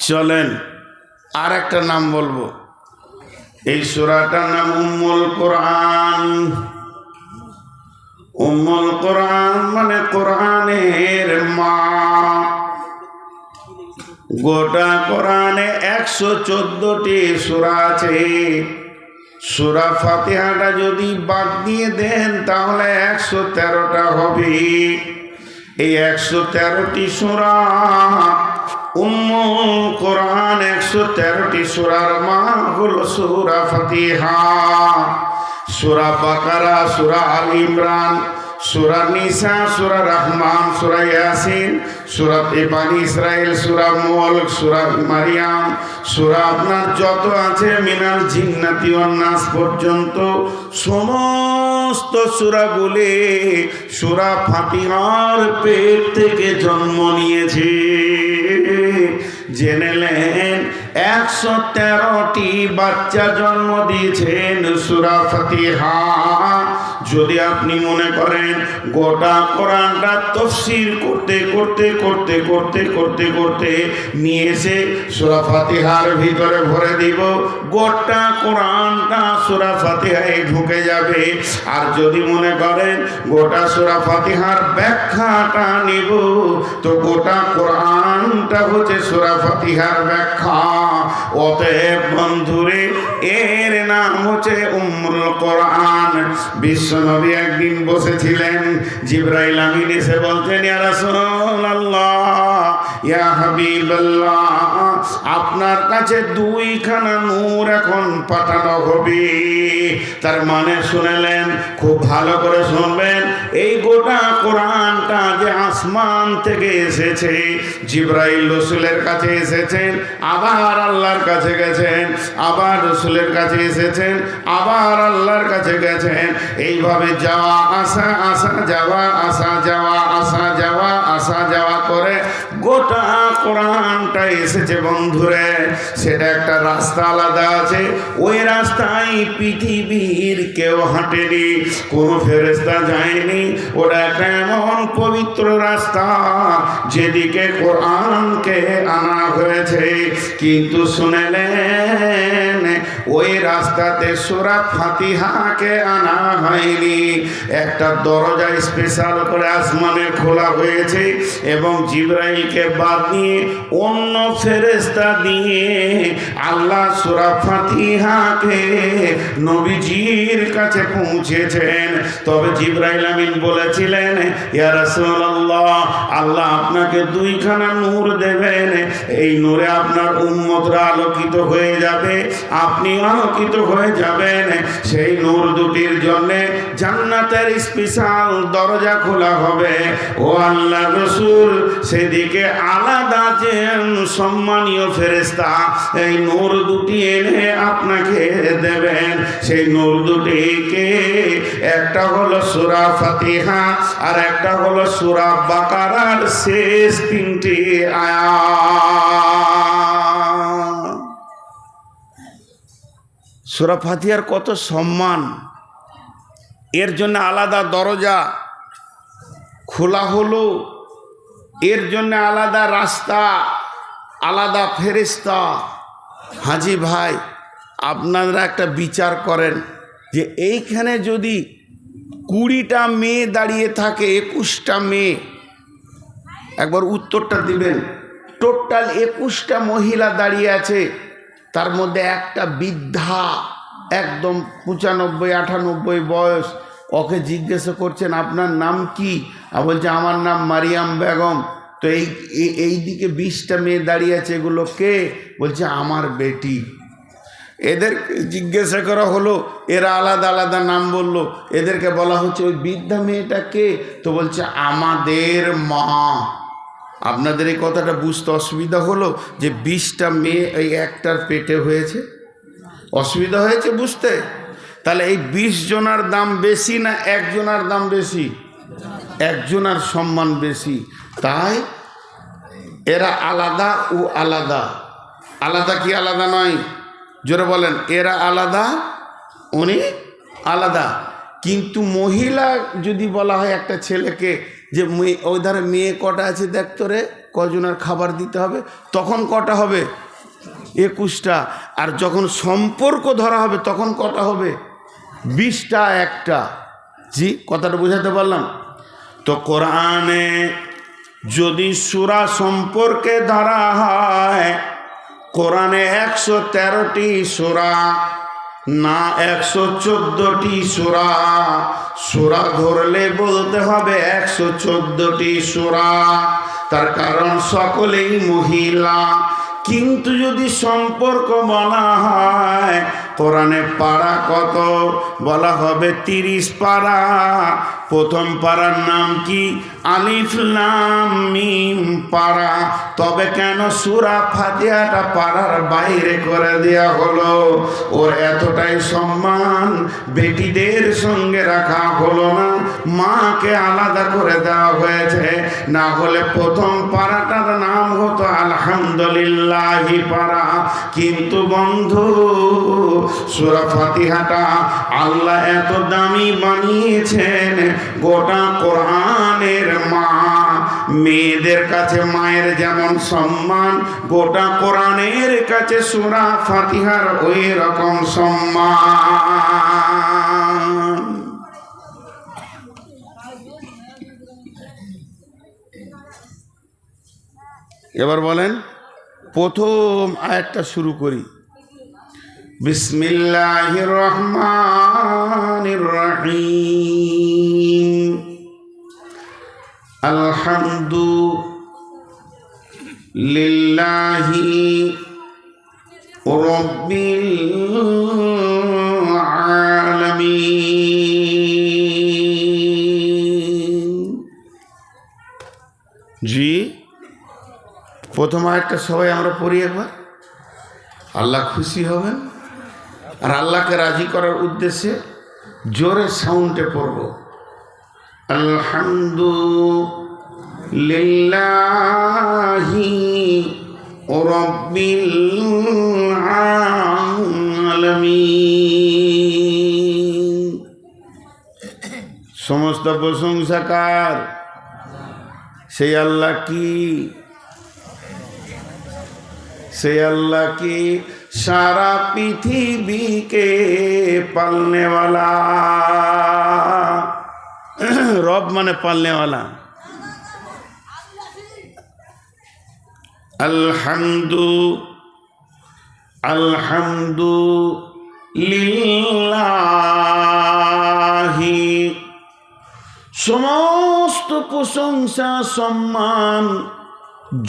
চলেন আর একটা নাম বলবো। এই সূরাটার নাম উম্মুল কোরআন। উম্মুল কোরআন মানে কোরআনের মা। গোটা কোরআনে 114টি সূরা আছে। সূরা ফাতিহাটা যদি বাদ দিয়ে দেন তাহলে 113টা হবে। এই 113টি সূরা উম্মুল কোরআন। 113টি সূরার মা হলো সূরা ফাতিহা, সূরা বাকারা, সূরা আল ইমরান, সূরা নিসা, সূরা রহমান, সূরা ইয়াসিন, সূরা বানী ইসরাইল, সূরা মুলক, সূরা মারিয়াম, সূরা আপনার যত আছে মিনাল জিন্নাতি ওয়ান নাস পর্যন্ত সমস্ত সূরাগুলি সূরা ফাতিহার পেট থেকে জন্ম নিয়েছে। জেনেলেন 113টি বাচ্চা জন্ম দিয়েছেন সূরা ফাতিহা। যদি আপনি মনে করেন গোটা কোরআনটা তাফসীর করতে করতে করতে করতে করতে করতে নিয়ে এসে সূরা ফাতিহার ভিতরে ভরে দিব, গোটা কোরআনটা সূরা ফাতিহায় ঢুকে যাবে। আর যদি মনে করেন গোটা সূরা ফাতিহার ব্যাখ্যাটা নিব, তো গোটা কোরআনটা হচ্ছে সূরা ফাতিহার ব্যাখ্যা। অতএব বন্ধুরে, এর নাম হচ্ছে উম্মুল কোরআন। বিশ্বনবী একদিন বসেছিলেন, জিবরাইল আমিন এসে বলতেন, ইয়া রাসূলুল্লাহ, ইয়া হাবিবাল্লাহ, আপনার কাছে 2খানা নূর এখন পাঠানো হবে। তার মানে শুনলেন, খুব ভালো করে শুনবেন। এই গোটা কোরআনটা যে আসমান থেকে এসেছে, জিবরাইল রাসূলের কাছে এসেছেন, আবার আল্লাহর কাছে গেছেন, আবার রাসূলের কাছে এসেছেন, আবার আল্লাহর কাছে গেছেন। এইভাবে যাওয়া আসা, আসা যাওয়া, আসা যাওয়া, আসা যাওয়া, আসা যাওয়া করে গোটা কোরআনটা এসেছে বন্ধুরে। সেটা একটা রাস্তা আলাদা আছে, ওই রাস্তায় পৃথিবীর কেউ হাঁটেনি, কোনো ফেরেশতা যায়নি। ওটা একটা এমন পবিত্র রাস্তা যেদিকে কোরআনকে আনা হয়েছে। কিন্তু শুনেলেন, ওই রাস্তাতে সূরা ফাতিহাকে আনা হয়নি। একটা দরজা স্পেশাল করে আসমানে খোলা হয়েছে এবং জিবরাইলকে বাদ দিয়ে অন্য ফেরেশতা দিয়ে আল্লাহ সূরা ফাতিহাকে নবীজির কাছে পৌঁছেছেন। তবে জিবরাইল আমিন বলেছিলেন, ইয়া রাসূলুল্লাহ, আল্লাহ আপনাকে 2খানা নূর দেবেন। এই নূরে আপনার উম্মতরা আলোকিত হয়ে যাবে, আপনি আলোকিত হয়ে যাবেন। সেই নূর দুটির জন্য জান্নাতের স্পেশাল দরজা খোলা হবে। ও আল্লাহর রাসূল, সেদিকে আলাদা যে সম্মানীয় ফেরেশতা এই নূর দুটি এনে আপনাকে দেবেন। সেই নূর দুটিকে একটা হলো সূরা ফাতিহা, আর একটা হলো সূরা বাকারার শেষ 3টি আয়াত। সূরা ফাতিহার কত সম্মান! এর জন্য আলাদা দরজা খোলা হলো, এর জন্য আলাদা রাস্তা, আলাদা ফেরেশতা। হাজি ভাই, আপনারা একটা বিচার করেন যে এইখানে যদি 20টা মেয়ে দাঁড়িয়ে থাকে, 21টা মেয়ে, একবার উত্তরটা দিবেন। টোটাল 21টা মহিলা দাঁড়িয়ে আছে, তার মধ্যে একটা বৃদ্ধা, একদম 95-98 বয়স। ওকে জিজ্ঞাসা করছেন, আপনার নাম কি? আর বলছে, আমার নাম মারিয়াম বেগম। তো এই দিকে 20টা মেয়ে দাঁড়িয়ে আছে, এগুলো কে? বলছে, আমার বেটি। এদের জিজ্ঞাসা করা হলো, এরা আলাদা আলাদা নাম বলল। এদেরকে বলা হচ্ছে, ওই বৃদ্ধা মেয়েটা কে? তো বলছে, আমাদের মা। আপনাদের এই কথাটা বুঝতে অসুবিধা হলো যে 20টা মেয়ে এই একটার পেটে হয়েছে? অসুবিধা হয়েছে বুঝতে? তাহলে এই 20 জনার দাম বেশি না একজনার দাম বেশি? একজনার সম্মান বেশি। তাই এরা আলাদা, ও আলাদা। আলাদা কি আলাদা নয়? জোরে বলেন, এরা আলাদা, উনি আলাদা। কিন্তু মহিলা যদি বলা হয় একটা ছেলেকে যে ওই ধারে মেয়ে কটা আছে দেখতো রে, কজনের খাবার দিতে হবে, তখন কটা হবে? 21টা। আর যখন সম্পর্ক ধরা হবে তখন কটা হবে? 20টা, একটা। জি, কথাটা বোঝাতে পারলাম তো? কোরআনে যদি সূরা সম্পর্কে ধরা হয়, কোরআনে 113টি সূরা না 114টি সূরা? সূরা ধরলে বলতে হবে 114টি সূরা, তার কারণ সকলেই মহিলা। কিন্তু যদি সম্পর্ক বলা হয়, কোরআনে পারা কত? বলা হবে 30 পারা। প্রথম পারার নাম কি? আলিফ লাম মিম পারা। তবে কেন সূরা ফাতিহাটা পারার বাইরে করে দেয়া হলো? ওর এতটাই সম্মান বেটিদের সঙ্গে রাখা হলো না, মাকে আলাদা করে দেওয়া হয়েছে। না হলে প্রথম পারাটার নাম হতো আলহামদুলিল্লাহি পারা। কিন্তু বন্ধু, সূরা ফাতিহাটা আল্লাহ এত দামি বানিয়েছেন, গোটা কোরআনের মা। মেয়েদের কাছে মায়ের যেমন সম্মান, গোটা কোরআনের কাছে সূরা ফাতিহার ওই রকম সম্মান। এবার বলেন, প্রথম আয়াতটা শুরু করি। বিসমিল্লাহির রহমানির রহিম। আলহামদুলিল্লাহি রাব্বিল আলামিন। জি, প্রথম আয়াতটা সবাই আমরা পড়ি একবার। আল্লাহ খুশি হবেন, আর আল্লাহকে রাজি করার উদ্দেশ্যে জোরে সাউন্ডে পড়ব। আলহামদুলিল্লাহি রাব্বিল আলামিন। সমস্ত প্রশংসা কার? সেই আল্লাহ কি? সেই আল্লাহ কি সারা পৃথিবীকে পালনে वाला। রব মানে পালনে वाला। আলহামদুলিল্লাহি, সমস্ত প্রশংসা সম্মান,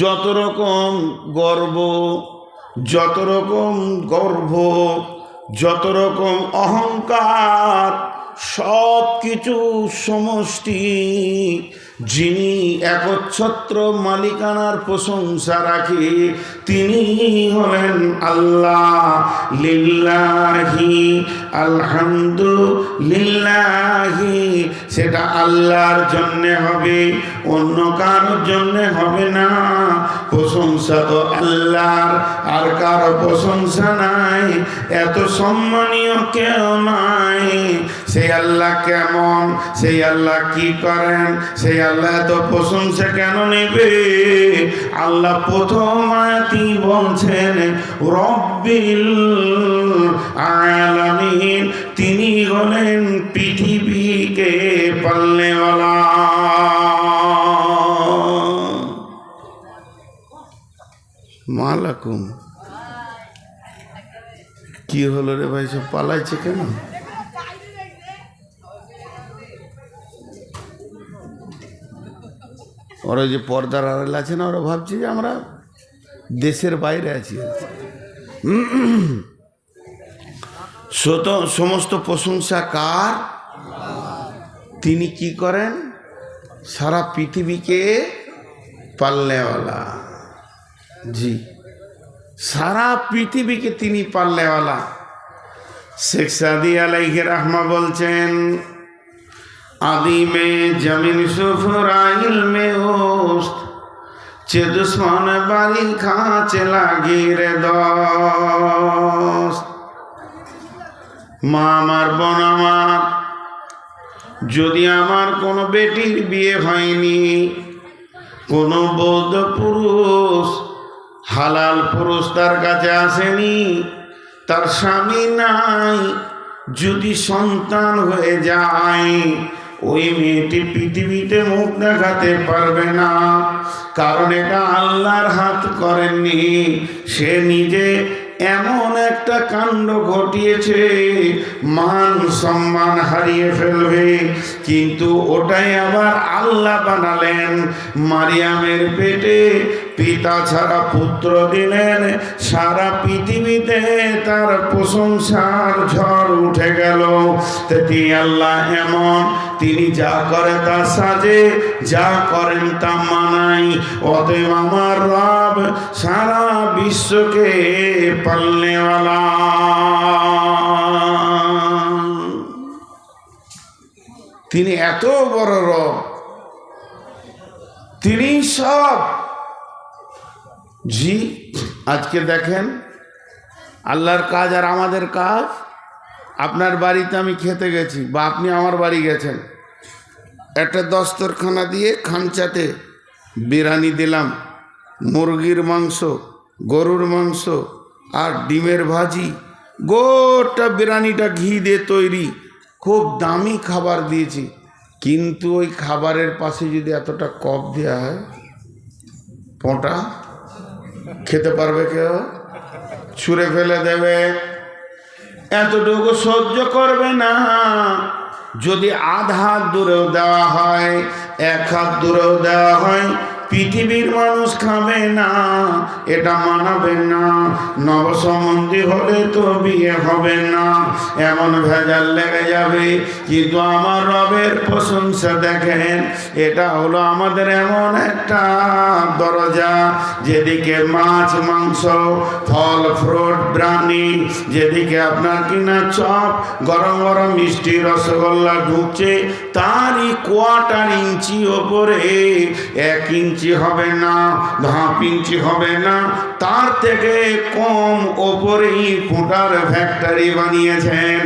যত রকম গর্ব, যত রকম গর্ব, যত রকম অহংকার, সব কিছু সমষ্টি যিনি একচ্ছত্র মালিকানার প্রশংসা রাখে, তিনি হলেন আল্লাহ। লিল্লাহি, আলহামদুলিল্লাহি, সেটা আল্লাহর জন্যে হবে, অন্য কারোর জন্যে হবে না। প্রশংসা তো আল্লাহর, আর কারো প্রশংসা নাই। এত সম্মানীয় কেউ নাই। সেই আল্লাহ কেমন? সেই আল্লাহ কি করেন? সেই আল্লাহ তো প্রশংসা কেন নেবে? আল্লাহ প্রথম আয়াতেই বলছেন রব্বিল আলামিন, তিনি হলেন পৃথিবীকে পালনে वाला। মালাকুম, কি হলো রে ভাই, সব পালাইছে কেন? ওরা যে পর্দার আড়ালে আছে না, ওরা ভাবছে যে আমরা দেশের বাইরে আছি। সমস্ত প্রশংসা কার? তিনি কি করেন? সারা পৃথিবীকে পালনে वाला। জি, সারা পৃথিবীকে তিনি পালনে वाला। শেখ সাদি আলাইহি রাহমা বলছেন, आदि में जमीन सुफराइल में ओस्त चे दुश्मन बारी खाचे लागी रे दोस्त। মা আমার, বোন আমার, যদি আমার কোনো বেটির বিয়ে হয়নি, কোন বৌদ্ধ পুরুষ হালাল পুরুষ তার কাছে আসেনি, তার স্বামী নাই, যদি সন্তান হয়ে যায় ওই মেয়েটি পৃথিবীতে মুখ দেখাতে পারবে না। কারণ এটা আল্লাহর হাত করেননি, সে নিজে এমন একটা কাণ্ড ঘটিয়েছে মান সম্মান হারিয়ে ফেলবে। কিন্তু ওটাই আবার আল্লাহ বানালেন। মারিয়ামের পেটে পিতা ছাড়া পুত্র দিলেন, সারা পৃথিবীতে তার প্রশংসার ঝড় উঠে গেল। তিনি আল্লাহ এমন, তিনি যা করে তা সাজে, যা করেন তা মানাই। অতএব আমার রব সারা বিশ্বকে পালনেওয়ালা। তিনি এত বড় রব, তিনি সব। জি, আজকে দেখেন আল্লাহর কাজ আর আমাদের কাজ। আপনার বাড়িতে আমি খেতে গেছি বা আপনি আমার বাড়ি গেছেন, একটা দস্তরখানা দিয়ে খাঞ্চাতে বিরিয়ানি দিলাম, মুরগির মাংস, গরুর মাংস আর ডিমের ভাজি, গোটা বিরিয়ানিটা ঘি দিয়ে তৈরি, খুব দামি খাবার দিয়েছি। কিন্তু ওই খাবারের পাশে যদি এতটা কপ দেওয়া হয়, পোঁটা খেতে পারবে কেউ? ছুঁড়ে ফেলে দেবে। এতটুকু সহ্য করবে না। যদি আধা হাত দূরেও দেওয়া হয়, এক হাত দূরেও দেওয়া হয়, পৃথিবীর মানুষ খাবে না, এটা মানাবে না। নবসম্বন্ধী হলে তো বিয়ে হবে না, এমন ভেজাল লেগে যাবে। কিন্তু আমার রবের প্রশংসা দেখেন, এটা হলো আমাদের এমন একটা দরজা, যেদিকে মাছ মাংস ফল ফ্রুট বিরিয়ানি, যেদিকে আপনার কিনা চপ গরম গরম মিষ্টি রসগোল্লা ঢুকছে, তারই কোয়ার্টার ইঞ্চি ওপরে, 1 ইঞ্চি হবে না, 1/2 ইঞ্চি হবে না, তার থেকে কম ওপরেই ফুটার ফ্যাক্টরি বানিয়েছেন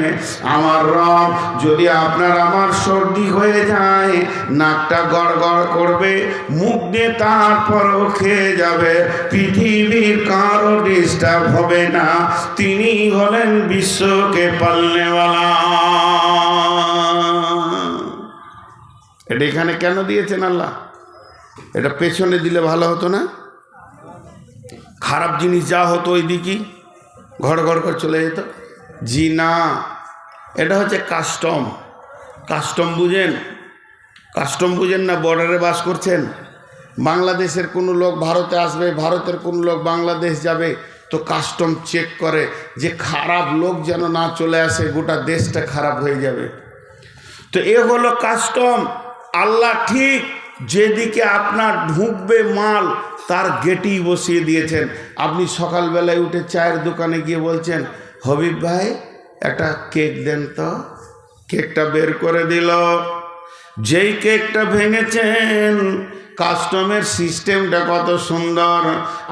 আমার রব। যদি আপনার আমার সর্দি হয়ে যায়, নাকটা গড়গড় করবে, মুখ দিয়ে তারপরও খেয়ে যাবে, পৃথিবীর কারো ডিস্টার্ব হবে না। তিনি হলেন বিশ্বকে পালনেওয়ালা। এটা এখানে কেন দিয়েছেন আল্লাহ? এটা পেছনে দিলে ভালো হতো না? খারাপ জিনিস যা হতো ওই দিকই ঘড় ঘড় করে চলে যেত। জি না, এটা হচ্ছে কাস্টম। কাস্টম বুঝেন? কাস্টম বুঝেন না? বর্ডারে বাস করছেন, বাংলাদেশের কোনো লোক ভারতে আসবে, ভারতের কোনো লোক বাংলাদেশ যাবে, তো কাস্টম চেক করে যে খারাপ লোক যেন না চলে আসে, গোটা দেশটা খারাপ হয়ে যাবে। তো এ হলো কাস্টম। আল্লাহ ঠিক যেদিকে আপনার ঢুকবে মাল, তার গেটেই বসিয়ে দিয়েছেন। আপনি সকালবেলায় উঠে চায়ের দোকানে গিয়ে বলছেন, হবিব ভাই একটা কেক দেন তো, কেকটা বের করে দিল। যেই কেকটা ভেঙেছেন, কাস্টমের সিস্টেমটা কত সুন্দর।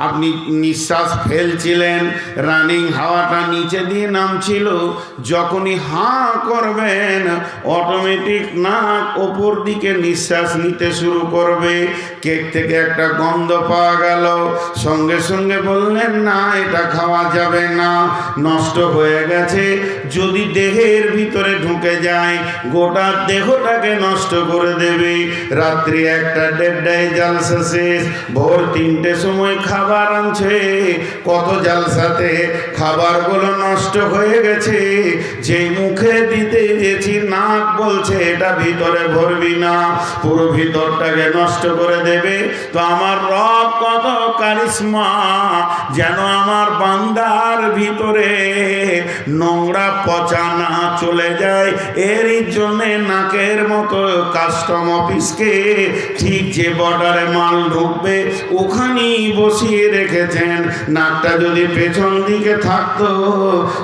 আপনি নিঃশ্বাস ফেলছিলেন, রানিং হাওয়াটা নিচে দিয়ে নামছিল, যখনই হাঁ করবেন অটোমেটিক নাক ওপর দিকে নিঃশ্বাস নিতে শুরু করবে। কেক থেকে একটা গন্ধ পাওয়া গেল, সঙ্গে সঙ্গে বললেন না এটা খাওয়া যাবে না, নষ্ট হয়ে গেছে। যদি দেহের ভিতরে ঢুকে যায়, গোটা দেহটাকে নষ্ট করে দেবে। রাত্রি 1টা 1:30 জালসা শেষ, ভোর 3টের সময় খাবার আনছে, কত জালসাতে খাবারগুলো নষ্ট হয়ে গেছে। যেই মুখে দিতে গেছি, নাক বলছে এটা ভিতরে ভরবি না, পুরো ভিতরটাকে নষ্ট করে দেবে। তো আমার রব কত কারিশমা, যেন আমার বান্দার ভিতরে নোংরা পচা না চলে যায়। এরই জন্যে নাকের মতো কাস্টম অফিসকে ঠিক যে বর্ডারে মাল ঢুকবে ওখানেই বসিয়ে রেখেছেন। নাকটা যদি পেছন দিকে থাকতো,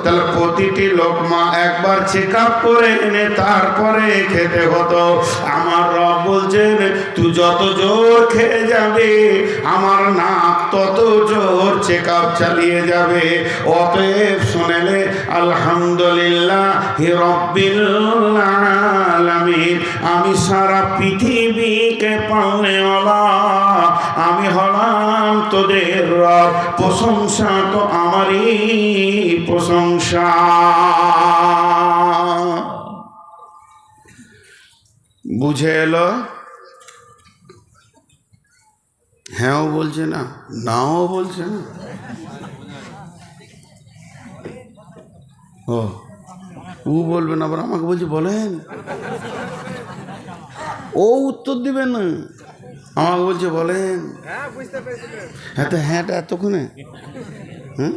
তাহলে প্রতিটি লোকমা একবার চেক আপ করে এনে তারপরে খেতে হতো। আমার রব বলছেন, তুই যত জোর খেয়ে যাবে, আমার নাক তত জোর চেক আপ চালিয়ে যাবে। অতএব শুনেলে আলহামদুলিল্লাহ রাব্বিল আলামিন, আমি সারা পৃথিবীকে পালনেওয়ালা, আমি হলাম তোদের রব, প্রশংসা তো আমারই প্রশংসা। বুঝে এলো? হ্যাঁও বলছে না, নাও বলছে না। ও বলবেন আবার আমাকে বলছে বলেন, ও উত্তর দিবেন না, আমাকে বলছে বলেন। হ্যাঁ তো হ্যাঁটা এতক্ষণে, হ্যাঁ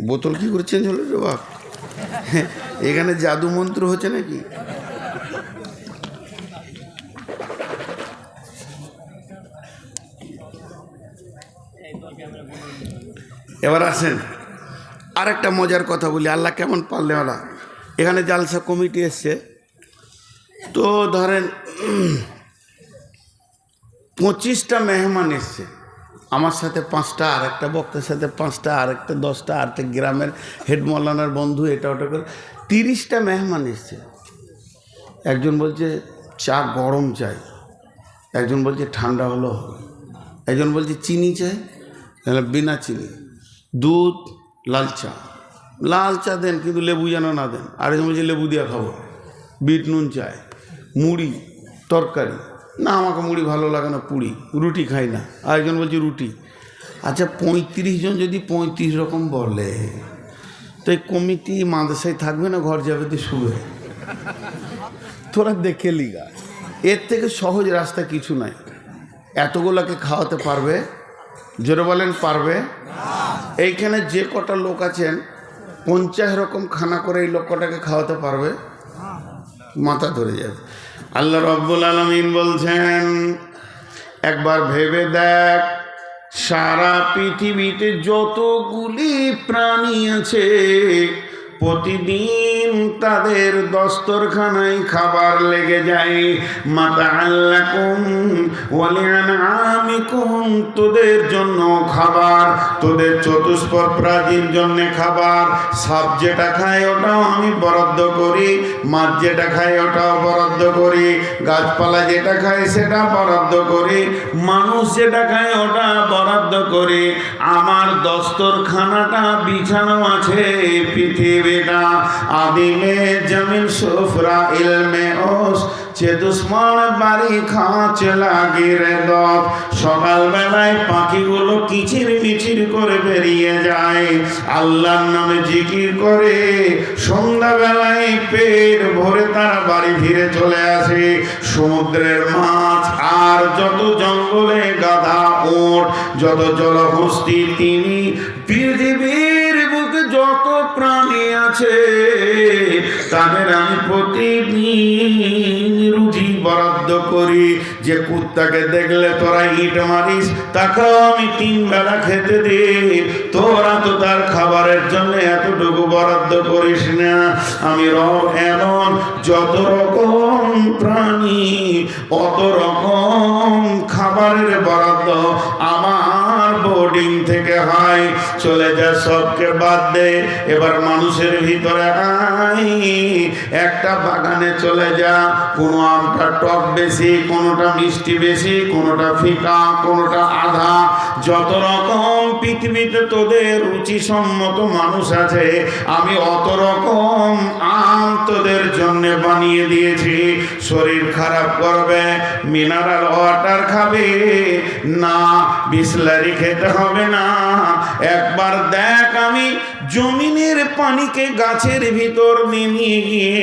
বোতল কি করে চেঞ্জ হলো রে বাপ? এখানে জাদু মন্ত্র হচ্ছে নাকি? এবার আসেন আরেকটা মজার কথা বলি, আল্লাহ কেমন পারলে ওলা। এখানে জালসা কমিটি এসছে, তো ধরেন 25টা মেহমান এসছে, আমার সাথে 5টা, আর একটা বক্তার সাথে 5টা, আর একটা 10টা, আর একটা গ্রামের হেড মৌলানার বন্ধু, এটা ওটা করে 30টা মেহমান এসছে। একজন বলছে চা গরম চাই, একজন বলছে ঠান্ডা হলো, একজন বলছে চিনি চাই, বিনা চিনি, দুধ, লাল চা দেন কিন্তু লেবু যেন না দেন, আরেকজন বলছে লেবু দিয়ে খাবো, বিট নুন চাই, মুড়ি, তরকারি, না আমাকে মুড়ি ভালো লাগে না, পুরি, রুটি খাই না, আরেকজন বলছে রুটি। আচ্ছা 35 জন যদি 35 রকম বলে, তো এই কমিটি মাদ্রাসায় থাকবে না, ঘর যাবে তো শুবে? তোরা দেখে লিগা, এর থেকে সহজ রাস্তা কিছু নাই। এতগুলোকে খাওয়াতে পারবে? জোরে বলেন পারবে? এইখানে যে কটা লোক আছেন 50 রকম খানা করে এই লোক কটাকে খাওয়াতে পারবে? মাথা ধরে যাবে। আল্লাহ রাব্বুল আলামিন বলছেন একবার ভেবে দেখ, সারা পৃথিবীতে যতগুলি প্রাণী আছে প্রতিদিন তাদের দস্তরখানায় খাবার লেগে যায়। মাতাআল্লাকুম ওয়া লিআনআমিকুম, তোদের জন্য খাবার, তোদের চতুষ্পদ প্রাণীর জন্য খাবার। সাপ যেটা খায় ওটাও আমি বরাদ্দ করি, মাছ যেটা খায় ওটাও বরাদ্দ করি, গাছপালা যেটা খায় সেটা বরাদ্দ করি, মানুষ যেটা খায় ওটা বরাদ্দ করি। আমার দস্তরখানাটা বিছানো আছে পৃথিবীটা আদিমে জমিন সুফরা ইলমে ওস, যে দুশ্মন বাড়ি খাঁচ লাগি রে দপ। সকালবেলায় পাখিগুলো কিচির মিচির করে বেরিয়ে যায়, আল্লাহর নামে জিকির করে, সন্ধ্যাবেলায় পেট ভরে তারা বাড়ি ফিরে চলে আসে। সমুদ্রের মাছ আর যত জঙ্গলে গাধা ওট, যত জলহস্তি তিনি, পৃথিবীর বুকে যত প্রাণী আছে তাদের আমি প্রতিদিন রুজি বরাদ্দ করি। যে কুত্তাকে দেখলে তোরা ইট মারিস, তাকেও আমি 3 বেলা খেতে দিই, তোরা তো তার খাবারের জন্য এতটুকু বরাদ্দ করিস না। আমি রব এমন, যত রকম প্রাণী অত রকম খাবারের বরাদ্দ আমার বোর্ডিং থেকে হয়। চলে যা, সবকে বাদ দে, এবার মানুষের ভিতরে আয়। একটা বাগানে চলে যা, কোনো আমটা টক বেশি, কোনোটা মিষ্টি বেশি, কোনোটা ফিকা, কোনোটা আধা। যত রকম পৃথিবীতে তোদের রুচিসম্মত মানুষ আছে, আমি অত রকম আম তোদের জন্য বানিয়ে দিয়েছি। শরীর খারাপ করবে, মিনারেল ওয়াটার খাবে না, বিসলারি খেতে হবে না। একবার দেখ, আমি জমিনের পানিকে গাছের ভিতর নিয়ে গিয়ে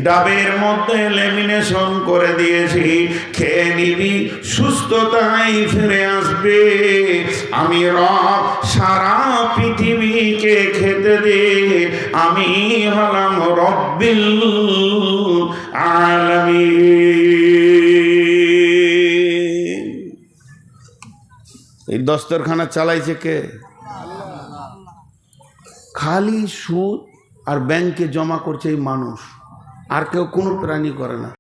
ডাবের মধ্যে লেমিনেশন করে দিয়েছি, খেয়ে নিবি, সুস্থতাই ফিরে আসবে। আমি রব, সারা পৃথিবীকে খেতে দে, আমি হলাম রব্বিল আলামিন। এই দস্তরখানা চালাইছে কে? খালি সুদ আর ব্যাংকে জমা করছে এই মানুষ, আর কেউ কোনো প্রাণী করে না।